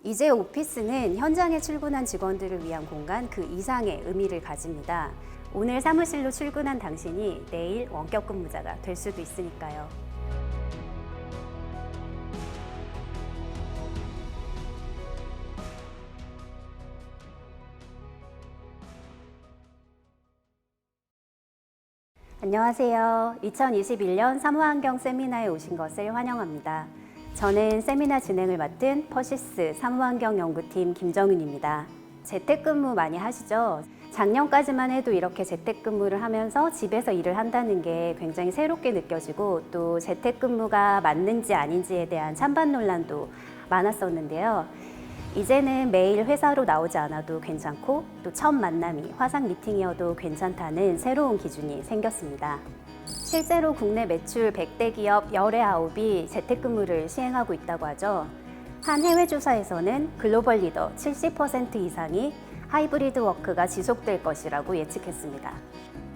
이제 오피스는 현장에 출근한 직원들을 위한 공간 그 이상의 의미를 가집니다. 오늘 사무실로 출근한 당신이 내일 원격 근무자가 될 수도 있으니까요. 안녕하세요. 2021년 사무환경 세미나에 오신 것을 환영합니다. 저는 세미나 진행을 맡은 퍼시스 사무환경연구팀 김정윤입니다. 재택근무 많이 하시죠? 작년까지만 해도 이렇게 재택근무를 하면서 집에서 일을 한다는 게 굉장히 새롭게 느껴지고 또 재택근무가 맞는지 아닌지에 대한 찬반 논란도 많았었는데요. 이제는 매일 회사로 나오지 않아도 괜찮고 또 첫 만남이 화상 미팅이어도 괜찮다는 새로운 기준이 생겼습니다. 실제로 국내 매출 100대 기업 19이 재택근무를 시행하고 있다고 하죠. 한 해외 조사에서는 글로벌 리더 70% 이상이 하이브리드 워크가 지속될 것이라고 예측했습니다.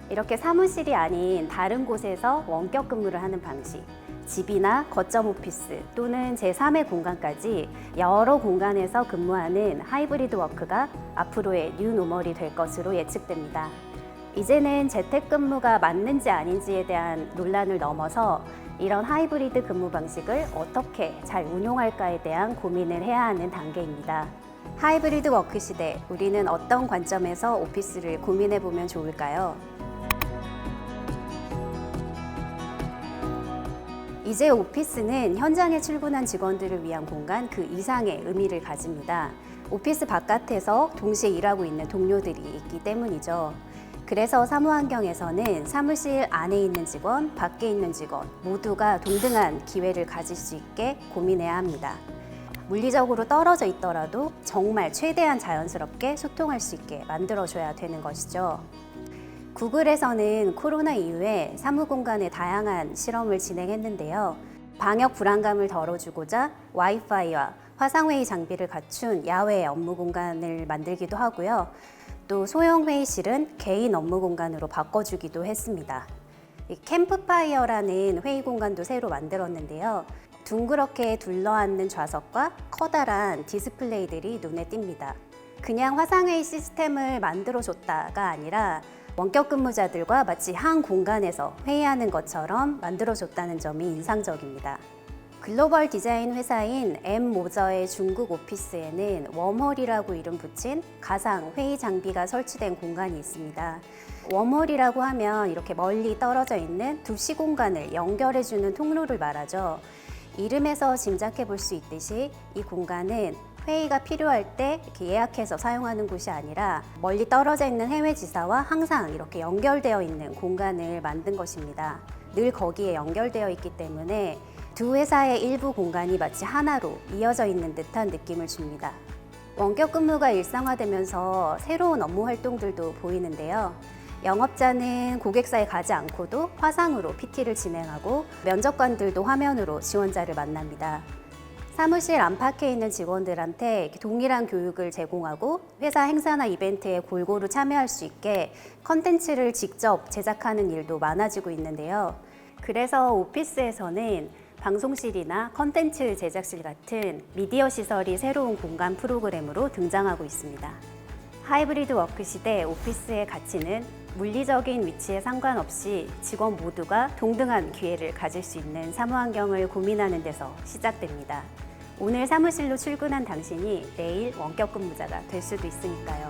이렇게 사무실이 아닌 다른 곳에서 원격 근무를 하는 방식, 집이나 거점 오피스 또는 제3의 공간까지 여러 공간에서 근무하는 하이브리드 워크가 앞으로의 뉴노멀이 될 것으로 예측됩니다. 이제는 재택근무가 맞는지 아닌지에 대한 논란을 넘어서 이런 하이브리드 근무 방식을 어떻게 잘 운용할까에 대한 고민을 해야 하는 단계입니다. 하이브리드 워크 시대, 우리는 어떤 관점에서 오피스를 고민해 보면 좋을까요? 이제 오피스는 현장에 출근한 직원들을 위한 공간 그 이상의 의미를 가집니다. 오피스 바깥에서 동시에 일하고 있는 동료들이 있기 때문이죠. 그래서 사무환경에서는 사무실 안에 있는 직원, 밖에 있는 직원 모두가 동등한 기회를 가질 수 있게 고민해야 합니다. 물리적으로 떨어져 있더라도 정말 최대한 자연스럽게 소통할 수 있게 만들어줘야 되는 것이죠. 구글에서는 코로나 이후에 사무공간에 다양한 실험을 진행했는데요. 방역 불안감을 덜어주고자 와이파이와 화상회의 장비를 갖춘 야외 업무 공간을 만들기도 하고요. 또 소형 회의실은 개인 업무 공간으로 바꿔주기도 했습니다. 캠프파이어라는 회의 공간도 새로 만들었는데요. 둥그렇게 둘러앉는 좌석과 커다란 디스플레이들이 눈에 띕니다. 그냥 화상회의 시스템을 만들어줬다가 아니라 원격 근무자들과 마치 한 공간에서 회의하는 것처럼 만들어줬다는 점이 인상적입니다. 글로벌 디자인 회사인 M모저의 중국 오피스에는 웜홀이라고 이름 붙인 가상 회의 장비가 설치된 공간이 있습니다. 웜홀이라고 하면 이렇게 멀리 떨어져 있는 두 시공간을 연결해주는 통로를 말하죠. 이름에서 짐작해 볼 수 있듯이 이 공간은 회의가 필요할 때 이렇게 예약해서 사용하는 곳이 아니라 멀리 떨어져 있는 해외 지사와 항상 이렇게 연결되어 있는 공간을 만든 것입니다. 늘 거기에 연결되어 있기 때문에 두 회사의 일부 공간이 마치 하나로 이어져 있는 듯한 느낌을 줍니다. 원격 근무가 일상화되면서 새로운 업무 활동들도 보이는데요. 영업자는 고객사에 가지 않고도 화상으로 PT를 진행하고 면접관들도 화면으로 지원자를 만납니다. 사무실 안팎에 있는 직원들한테 동일한 교육을 제공하고 회사 행사나 이벤트에 골고루 참여할 수 있게 컨텐츠를 직접 제작하는 일도 많아지고 있는데요. 그래서 오피스에서는 방송실이나 컨텐츠 제작실 같은 미디어 시설이 새로운 공간 프로그램으로 등장하고 있습니다. 하이브리드 워크 시대 오피스의 가치는 물리적인 위치에 상관없이 직원 모두가 동등한 기회를 가질 수 있는 사무환경을 고민하는 데서 시작됩니다. 오늘 사무실로 출근한 당신이 내일 원격 근무자가 될 수도 있으니까요.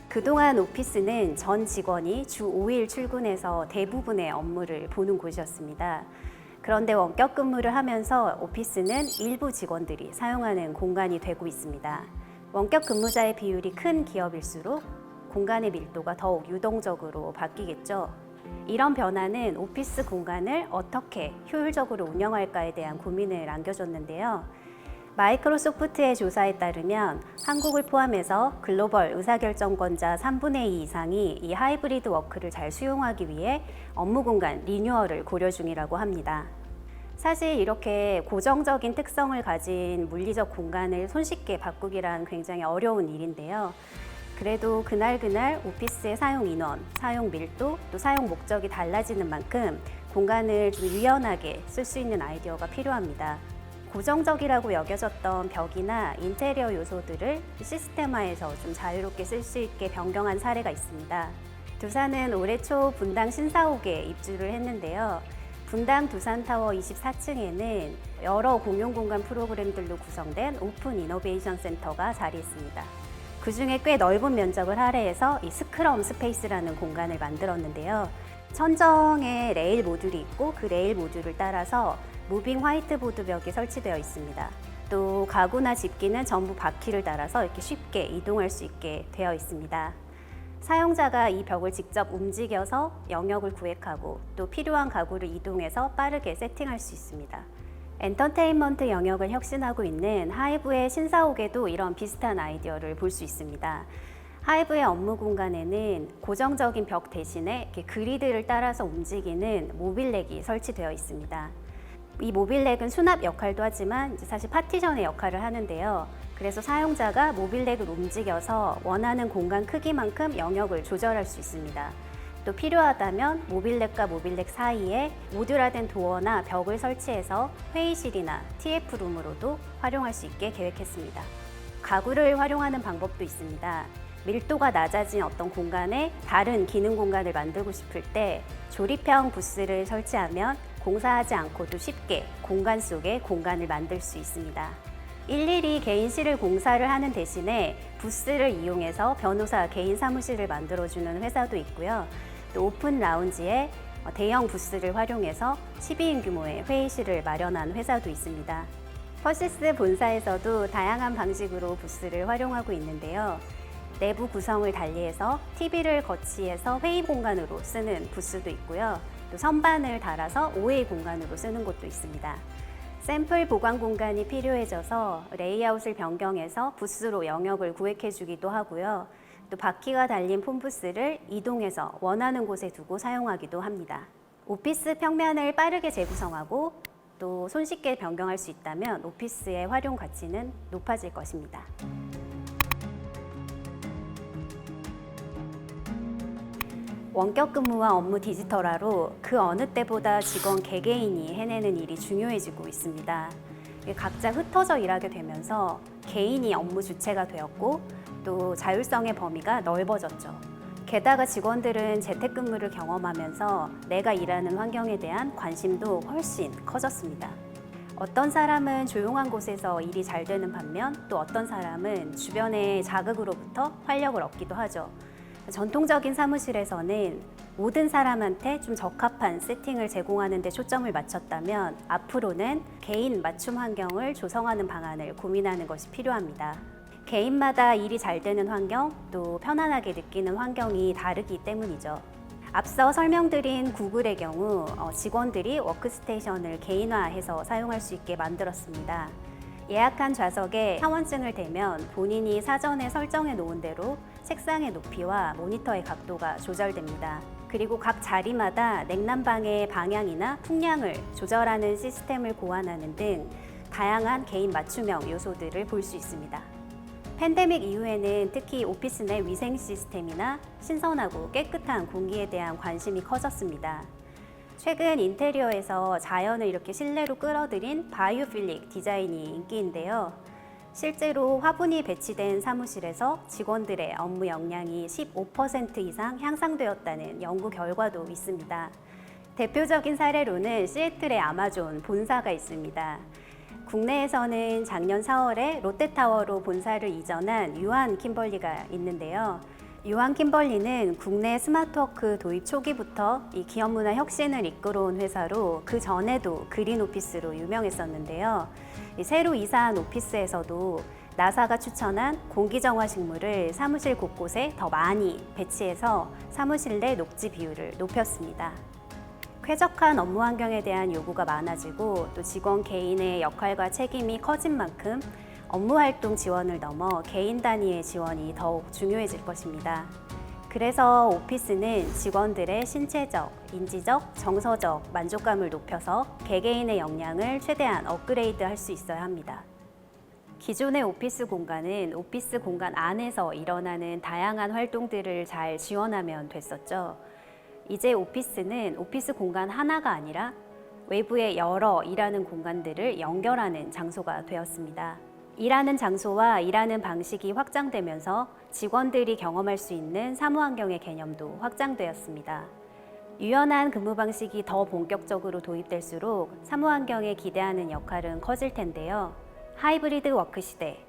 그동안 오피스는 전 직원이 주 5일 출근해서 대부분의 업무를 보는 곳이었습니다. 그런데 원격 근무를 하면서 오피스는 일부 직원들이 사용하는 공간이 되고 있습니다. 원격 근무자의 비율이 큰 기업일수록 공간의 밀도가 더욱 유동적으로 바뀌겠죠. 이런 변화는 오피스 공간을 어떻게 효율적으로 운영할까에 대한 고민을 안겨줬는데요. 마이크로소프트의 조사에 따르면 한국을 포함해서 글로벌 의사결정권자 3분의 2 이상이 이 하이브리드 워크를 잘 수용하기 위해 업무 공간 리뉴얼을 고려 중이라고 합니다. 사실 이렇게 고정적인 특성을 가진 물리적 공간을 손쉽게 바꾸기란 굉장히 어려운 일인데요. 그래도 그날 오피스의 사용 인원, 사용 밀도, 또 사용 목적이 달라지는 만큼 공간을 좀 유연하게 쓸 수 있는 아이디어가 필요합니다. 고정적이라고 여겨졌던 벽이나 인테리어 요소들을 시스템화해서 좀 자유롭게 쓸 수 있게 변경한 사례가 있습니다. 두산은 올해 초 분당 신사옥에 입주를 했는데요. 분당 두산타워 24층에는 여러 공용공간 프로그램들로 구성된 오픈 이노베이션 센터가 자리했습니다. 그 중에 꽤 넓은 면적을 할애해서 이 스크럼 스페이스라는 공간을 만들었는데요. 천정에 레일 모듈이 있고 그 레일 모듈을 따라서 무빙 화이트보드 벽이 설치되어 있습니다. 또 가구나 집기는 전부 바퀴를 따라서 이렇게 쉽게 이동할 수 있게 되어 있습니다. 사용자가 이 벽을 직접 움직여서 영역을 구획하고 또 필요한 가구를 이동해서 빠르게 세팅할 수 있습니다. 엔터테인먼트 영역을 혁신하고 있는 하이브의 신사옥에도 이런 비슷한 아이디어를 볼 수 있습니다. 하이브의 업무 공간에는 고정적인 벽 대신에 이렇게 그리드를 따라서 움직이는 모빌렉이 설치되어 있습니다. 이 모빌렉은 수납 역할도 하지만 사실 파티션의 역할을 하는데요. 그래서 사용자가 모빌렉을 움직여서 원하는 공간 크기만큼 영역을 조절할 수 있습니다. 또 필요하다면 모빌렉과 모빌렉 사이에 모듈화된 도어나 벽을 설치해서 회의실이나 TF룸으로도 활용할 수 있게 계획했습니다. 가구를 활용하는 방법도 있습니다. 밀도가 낮아진 어떤 공간에 다른 기능 공간을 만들고 싶을 때 조립형 부스를 설치하면 공사하지 않고도 쉽게 공간 속에 공간을 만들 수 있습니다. 일일이 개인실을 공사를 하는 대신에 부스를 이용해서 변호사 개인 사무실을 만들어주는 회사도 있고요. 또 오픈 라운지에 대형 부스를 활용해서 12인 규모의 회의실을 마련한 회사도 있습니다. 퍼시스 본사에서도 다양한 방식으로 부스를 활용하고 있는데요. 내부 구성을 달리해서 TV를 거치해서 회의 공간으로 쓰는 부스도 있고요. 또 선반을 달아서 5회 공간으로 쓰는 곳도 있습니다. 샘플 보관 공간이 필요해져서 레이아웃을 변경해서 부스로 영역을 구획해주기도 하고요. 또 바퀴가 달린 폰부스를 이동해서 원하는 곳에 두고 사용하기도 합니다. 오피스 평면을 빠르게 재구성하고 또 손쉽게 변경할 수 있다면 오피스의 활용 가치는 높아질 것입니다. 원격 근무와 업무 디지털화로 그 어느 때보다 직원 개개인이 해내는 일이 중요해지고 있습니다. 각자 흩어져 일하게 되면서 개인이 업무 주체가 되었고 또 자율성의 범위가 넓어졌죠. 게다가 직원들은 재택근무를 경험하면서 내가 일하는 환경에 대한 관심도 훨씬 커졌습니다. 어떤 사람은 조용한 곳에서 일이 잘 되는 반면 또 어떤 사람은 주변의 자극으로부터 활력을 얻기도 하죠. 전통적인 사무실에서는 모든 사람한테 좀 적합한 세팅을 제공하는 데 초점을 맞췄다면 앞으로는 개인 맞춤 환경을 조성하는 방안을 고민하는 것이 필요합니다. 개인마다 일이 잘 되는 환경, 또 편안하게 느끼는 환경이 다르기 때문이죠. 앞서 설명드린 구글의 경우 직원들이 워크스테이션을 개인화해서 사용할 수 있게 만들었습니다. 예약한 좌석에 사원증을 대면 본인이 사전에 설정해 놓은 대로 책상의 높이와 모니터의 각도가 조절됩니다. 그리고 각 자리마다 냉난방의 방향이나 풍량을 조절하는 시스템을 고안하는 등 다양한 개인 맞춤형 요소들을 볼 수 있습니다. 팬데믹 이후에는 특히 오피스 내 위생 시스템이나 신선하고 깨끗한 공기에 대한 관심이 커졌습니다. 최근 인테리어에서 자연을 이렇게 실내로 끌어들인 바이오필릭 디자인이 인기인데요. 실제로 화분이 배치된 사무실에서 직원들의 업무 역량이 15% 이상 향상되었다는 연구 결과도 있습니다. 대표적인 사례로는 시애틀의 아마존 본사가 있습니다. 국내에서는 작년 4월에 롯데타워로 본사를 이전한 유한 킴벌리가 있는데요. 유한 킴벌리는 국내 스마트워크 도입 초기부터 이 기업 문화 혁신을 이끌어온 회사로 그 전에도 그린 오피스로 유명했었는데요. 새로 이사한 오피스에서도 나사가 추천한 공기정화 식물을 사무실 곳곳에 더 많이 배치해서 사무실 내 녹지 비율을 높였습니다. 쾌적한 업무 환경에 대한 요구가 많아지고 또 직원 개인의 역할과 책임이 커진 만큼 업무 활동 지원을 넘어 개인 단위의 지원이 더욱 중요해질 것입니다. 그래서 오피스는 직원들의 신체적, 인지적, 정서적 만족감을 높여서 개개인의 역량을 최대한 업그레이드 할 수 있어야 합니다. 기존의 오피스 공간은 오피스 공간 안에서 일어나는 다양한 활동들을 잘 지원하면 됐었죠. 이제 오피스는 오피스 공간 하나가 아니라 외부의 여러 일하는 공간들을 연결하는 장소가 되었습니다. 일하는 장소와 일하는 방식이 확장되면서 직원들이 경험할 수 있는 사무 환경의 개념도 확장되었습니다. 유연한 근무 방식이 더 본격적으로 도입될수록 사무 환경에 기대하는 역할은 커질 텐데요. 하이브리드 워크 시대,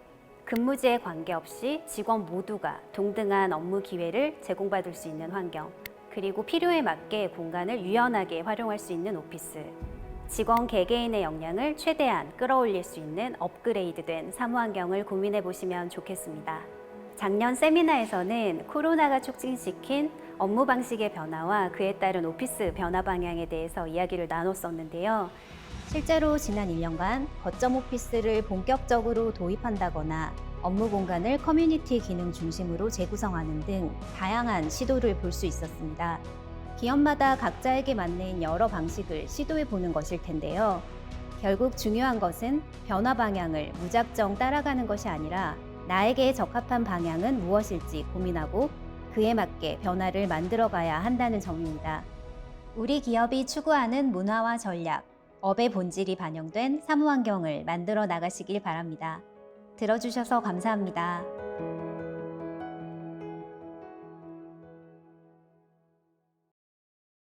근무지에 관계없이 직원 모두가 동등한 업무 기회를 제공받을 수 있는 환경, 그리고 필요에 맞게 공간을 유연하게 활용할 수 있는 오피스, 직원 개개인의 역량을 최대한 끌어올릴 수 있는 업그레이드된 사무 환경을 고민해 보시면 좋겠습니다. 작년 세미나에서는 코로나가 촉진시킨 업무 방식의 변화와 그에 따른 오피스 변화 방향에 대해서 이야기를 나눴었는데요. 실제로 지난 1년간 거점 오피스를 본격적으로 도입한다거나 업무 공간을 커뮤니티 기능 중심으로 재구성하는 등 다양한 시도를 볼 수 있었습니다. 기업마다 각자에게 맞는 여러 방식을 시도해 보는 것일 텐데요. 결국 중요한 것은 변화 방향을 무작정 따라가는 것이 아니라 나에게 적합한 방향은 무엇일지 고민하고 그에 맞게 변화를 만들어 가야 한다는 점입니다. 우리 기업이 추구하는 문화와 전략, 업의 본질이 반영된 사무 환경을 만들어 나가시길 바랍니다. 들어주셔서 감사합니다.